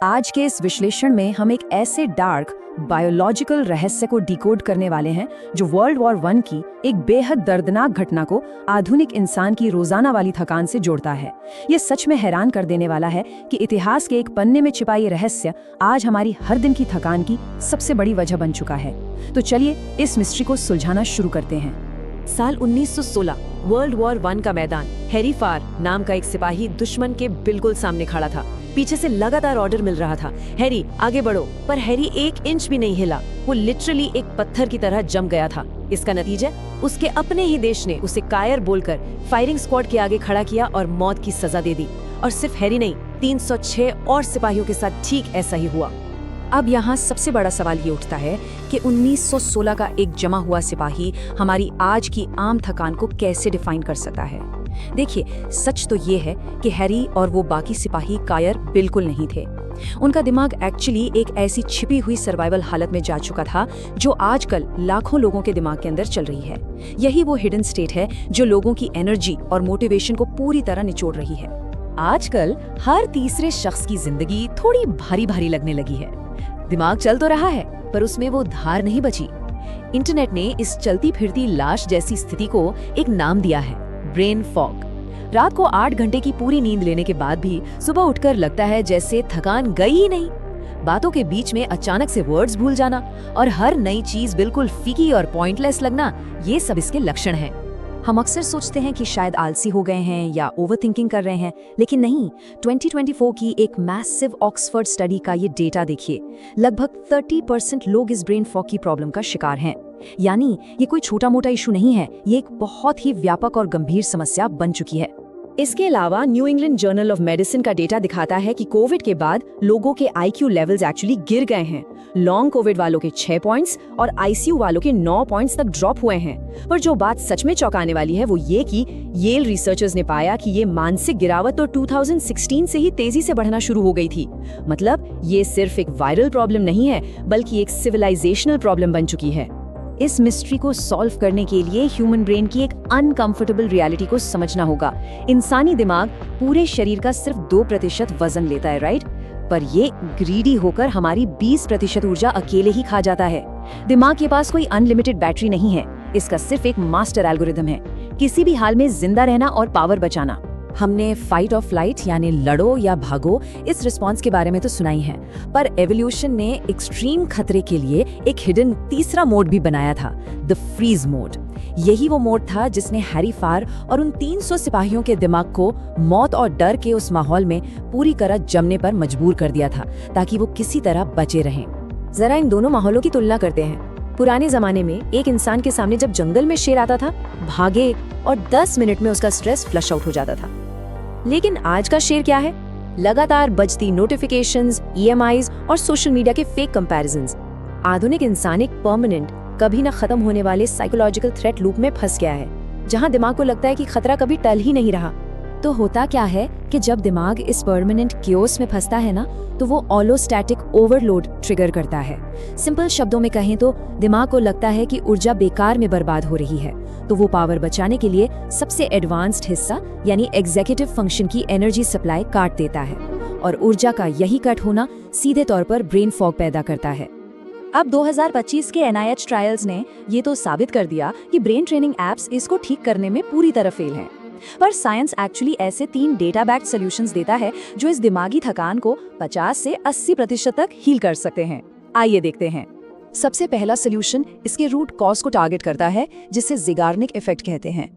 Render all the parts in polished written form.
आज के इस विश्लेषण में हम एक ऐसे डार्क बायोलॉजिकल रहस्य को डिकोड करने वाले हैं जो वर्ल्ड वॉर 1 की एक बेहद दर्दनाक घटना को आधुनिक इंसान की रोजाना वाली थकान से जोड़ता है। ये सच में हैरान कर देने वाला है कि इतिहास के एक पन्ने में छिपा ये रहस्य आज हमारी हर दिन की थकान की सबसे बड़ी वजह बन चुका है। तो चलिए इस मिस्ट्री को सुलझाना शुरू करते हैं। साल 1916 वर्ल्ड वॉर 1 का मैदान। हैरी फार नाम का एक सिपाही दुश्मन के बिल्कुल सामने खड़ा था। पीछे से लगातार ऑर्डर मिल रहा था, हैरी आगे बढ़ो, पर हैरी 1 इंच भी नहीं हिला। वो लिटरली एक पत्थर की तरह जम गया था। इसका नतीजा, उसके अपने ही देश ने उसे कायर बोलकर फायरिंग स्क्वाड के आगे खड़ा किया और मौत की सजा दे दी। और सिर्फ हैरी नहीं, 306 और सिपाहियों के साथ ठीक ऐसा ही हुआ। अब यहाँ सबसे बड़ा सवाल ये उठता है कि 1916 का एक जमा हुआ सिपाही हमारी आज की आम थकान को कैसे डिफाइन कर सकता है। देखिए, सच तो ये है कि हैरी और वो बाकी सिपाही कायर बिल्कुल नहीं थे। उनका दिमाग एक्चुअली एक ऐसी छिपी हुई सर्वाइवल हालत में जा चुका था जो आजकल लाखों लोगों के दिमाग के अंदर चल रही है। यही वो हिडन स्टेट है जो लोगों की एनर्जी और मोटिवेशन को पूरी तरह निचोड़ रही है। आजकल हर तीसरे शख्स की जिंदगी थोड़ी भारी भारी लगने लगी है। दिमाग चल तो रहा है, पर उसमें वो धार नहीं बची। इंटरनेट ने इस चलती फिरती लाश जैसी स्थिति को एक नाम दिया है, ब्रेन फॉग। रात को 8 घंटे की पूरी नींद लेने के बाद भी सुबह उठकर लगता है जैसे थकान गई ही नहीं। बातों के बीच में अचानक से वर्ड्स भूल जाना और हर नई चीज बिल्कुल फीकी और पॉइंटलेस लगना, ये सब इसके लक्षण हैं। हम अक्सर सोचते हैं कि शायद आलसी हो गए हैं या ओवरथिंकिंग कर रहे हैं, लेकिन नहीं। 2024 की एक मैसिव ऑक्सफोर्ड स्टडी का ये डेटा देखिए, लगभग 30% लोग इस ब्रेन फॉग की प्रॉब्लम का शिकार हैं। यानी ये कोई छोटा मोटा इशू नहीं है, ये एक बहुत ही व्यापक और गंभीर समस्या बन चुकी है। इसके अलावा new England journal of medicine का डेटा दिखाता है कि कोविड के बाद लोगों के आईक्यू लेवल्स एक्चुअली गिर गए हैं। लॉन्ग कोविड वालों के 6 पॉइंट्स और आईसीयू वालों के 9 पॉइंट्स तक ड्रॉप हुए हैं। पर जो बात सच में चौंकाने वाली है वो ये कि येल रिसर्चर्स ने पाया कि ये मानसिक गिरावट तो 2016 से ही तेजी से बढ़ना शुरू हो गई थी। मतलब ये सिर्फ एक वायरल प्रॉब्लम नहीं है, बल्कि एक सिविलाइजेशनल प्रॉब्लम बन चुकी है। इस मिस्ट्री को सॉल्व करने के लिए ह्यूमन ब्रेन की एक अनकंफर्टेबल रियलिटी को समझना होगा। इंसानी दिमाग पूरे शरीर का सिर्फ 2% वजन लेता है, राइट? पर ये ग्रीडी होकर हमारी 20% ऊर्जा अकेले ही खा जाता है। दिमाग के पास कोई अनलिमिटेड बैटरी नहीं है, इसका सिर्फ एक मास्टर एल्गोरिथम है, किसी भी हाल में जिंदा रहना और पावर बचाना। हमने फाइट और फ्लाइट यानी लड़ो या भागो इस रिस्पॉन्स के बारे में तो सुना ही है, पर एवोल्यूशन ने एक्सट्रीम खतरे के लिए एक हिडन तीसरा मोड भी बनाया था, द फ्रीज मोड। यही वो मोड था जिसने हैरी फार और उन 300 सिपाहियों के दिमाग को मौत और डर के उस माहौल में पूरी तरह जमने पर मजबूर कर दिया था, ताकि वो किसी तरह बचे रहें। जरा इन दोनों माहौलों की तुलना करते हैं। पुराने जमाने में एक इंसान के सामने जब जंगल में शेर आता था, भागे और 10 मिनट में उसका स्ट्रेस फ्लश आउट हो जाता था। लेकिन आज का शेर क्या है? लगातार बजती नोटिफिकेशंस, ईएमआईज और सोशल मीडिया के फेक कंपैरिजंस। आधुनिक इंसान एक परमानेंट, कभी न खत्म होने वाले साइकोलॉजिकल थ्रेट लूप में फंस गया है, जहां दिमाग को लगता है कि खतरा कभी टल ही नहीं रहा। तो होता क्या है कि जब दिमाग इस परमानेंट क्योस में फंसता है ना, तो वो ऑलोस्टैटिक ओवरलोड ट्रिगर करता है। सिंपल शब्दों में कहें तो दिमाग को लगता है कि ऊर्जा बेकार में बर्बाद हो रही है, तो वो पावर बचाने के लिए सबसे एडवांस्ड हिस्सा यानी एग्जीक्यूटिव फंक्शन की एनर्जी सप्लाई काट देता है। और ऊर्जा का यही कट होना सीधे तौर पर ब्रेन फॉग पैदा करता है। अब 2025 के NIH ट्रायल्स ने ये तो साबित कर दिया कि ब्रेन ट्रेनिंग एप्स इसको ठीक करने में पूरी तरह फेल हैं। पर साइंस एक्चुअली ऐसे 3 डेटा बैक्ड सॉल्यूशंस देता है जो इस दिमागी थकान को 50 से 80% तक हील कर सकते हैं। आइए देखते हैं। सबसे पहला सॉल्यूशन इसके रूट कॉज को टारगेट करता है, जिसे ज़िगार्निक इफेक्ट कहते हैं।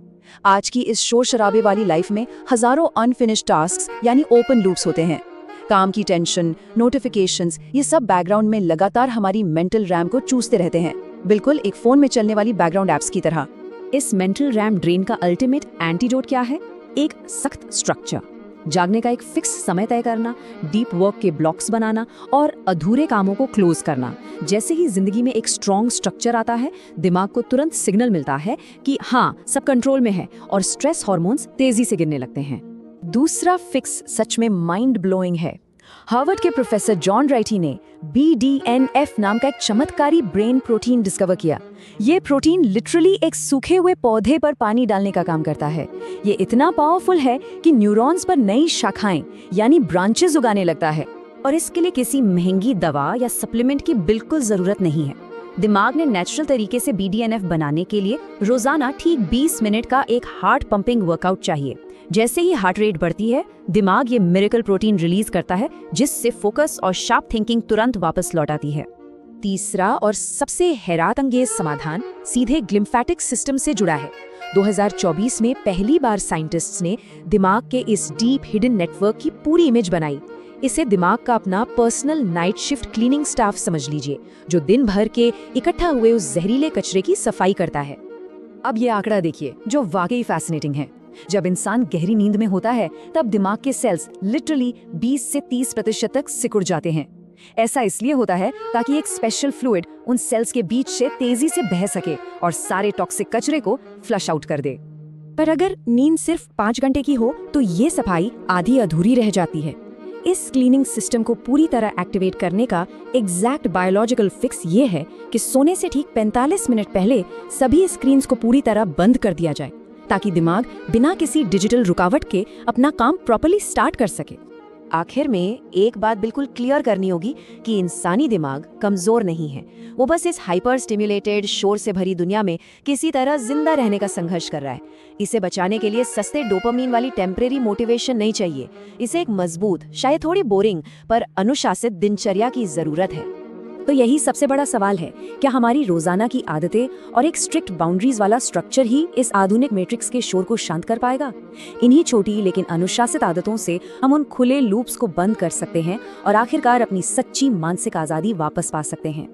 आज की इस शोर शराबे वाली लाइफ में हजारों अनफिनिश्ड टास्क्स यानी ओपन लूप्स होते हैं। काम की टेंशन, नोटिफिकेशंस, ये सब बैकग्राउंड में लगातार हमारी मेंटल रैम को चूसते रहते हैं, बिल्कुल एक फोन में चलने वाली बैकग्राउंड एप्स की तरह। इस मेंटल रैम ड्रेन का अल्टीमेट एंटीडोट क्या है? एक सख्त स्ट्रक्चर। जागने का एक फिक्स समय तय करना, डीप वर्क के ब्लॉक्स बनाना और अधूरे कामों को क्लोज करना। जैसे ही जिंदगी में एक स्ट्रॉन्ग स्ट्रक्चर आता है, दिमाग को तुरंत सिग्नल मिलता है कि हाँ, सब कंट्रोल में है और स्ट्रेस हार्मोन्स तेजी से गिरने लगते हैं। दूसरा फिक्स सच में माइंड ब्लोइंग है। हार्वर्ड के प्रोफेसर जॉन राइटी ने BDNF नाम का एक चमत्कारी ब्रेन प्रोटीन डिस्कवर किया। ये प्रोटीन लिटरली एक सूखे हुए पौधे पर पानी डालने का काम करता है। ये इतना पावरफुल है कि न्यूरॉन्स पर नई शाखाएं यानी ब्रांचेस उगाने लगता है। और इसके लिए किसी महंगी दवा या सप्लीमेंट की बिल्कुल जरूरत नहीं है। दिमाग ने नेचुरल तरीके से BDNF बनाने के लिए रोजाना ठीक 20 मिनट का एक हार्ट पंपिंग वर्कआउट चाहिए। जैसे ही हार्ट रेट बढ़ती है, दिमाग ये मिरेकल प्रोटीन रिलीज करता है, जिससे फोकस और शार्प थिंकिंग तुरंत वापस लौट आती है। तीसरा और सबसे हैरत अंगेज समाधान सीधे ग्लिम्फेटिक सिस्टम से जुड़ा है। 2024 में पहली बार साइंटिस्ट्स ने दिमाग के इस डीप हिडन नेटवर्क की पूरी इमेज बनाई। इसे दिमाग का अपना personal night shift cleaning staff समझ लीजिए, जो दिन भर के इकट्ठा हुए उस जहरीले कचरे की सफाई करता है। अब ये आंकड़ा देखिए, जो वाकई फैसिनेटिंग है। जब इंसान गहरी नींद में होता है, तब दिमाग के सेल्स लिटरली 20 से 30% तक सिकुड़ जाते हैं। ऐसा इसलिए होता है ताकि एक स्पेशल फ्लूइड उन सेल्स के बीच से तेजी से बह सके और सारे टॉक्सिक कचरे को फ्लश आउट कर दे। पर अगर नींद सिर्फ 5 घंटे की हो, तो ये सफाई आधी अधूरी रह जाती है। इस क्लीनिंग सिस्टम को पूरी तरह एक्टिवेट करने का एग्जैक्ट बायोलॉजिकल फिक्स ये है कि सोने से ठीक 45 मिनट पहले सभी स्क्रीन्स को पूरी तरह बंद कर दिया जाए, ताकि दिमाग बिना किसी डिजिटल रुकावट के अपना काम प्रॉपर्ली स्टार्ट कर सके। आखिर में एक बात बिल्कुल क्लियर करनी होगी कि इंसानी दिमाग कमजोर नहीं है। वो बस इस हाइपर स्टिम्युलेटेड शोर से भरी दुनिया में किसी तरह जिंदा रहने का संघर्ष कर रहा है। इसे बचाने के लिए सस्ते डोपामीन वाली टेम्परेरी मोटिवेशन नहीं चाहिए। इसे एक मजबूत, शायद थोड़ी बोरिंग पर अनुशासित दिनचर्या की जरूरत है। तो यही सबसे बड़ा सवाल है, क्या हमारी रोजाना की आदतें और एक स्ट्रिक्ट बाउंड्रीज वाला स्ट्रक्चर ही इस आधुनिक मैट्रिक्स के शोर को शांत कर पाएगा? इन्हीं छोटी लेकिन अनुशासित आदतों से हम उन खुले लूप्स को बंद कर सकते हैं और आखिरकार अपनी सच्ची मानसिक आजादी वापस पा सकते हैं।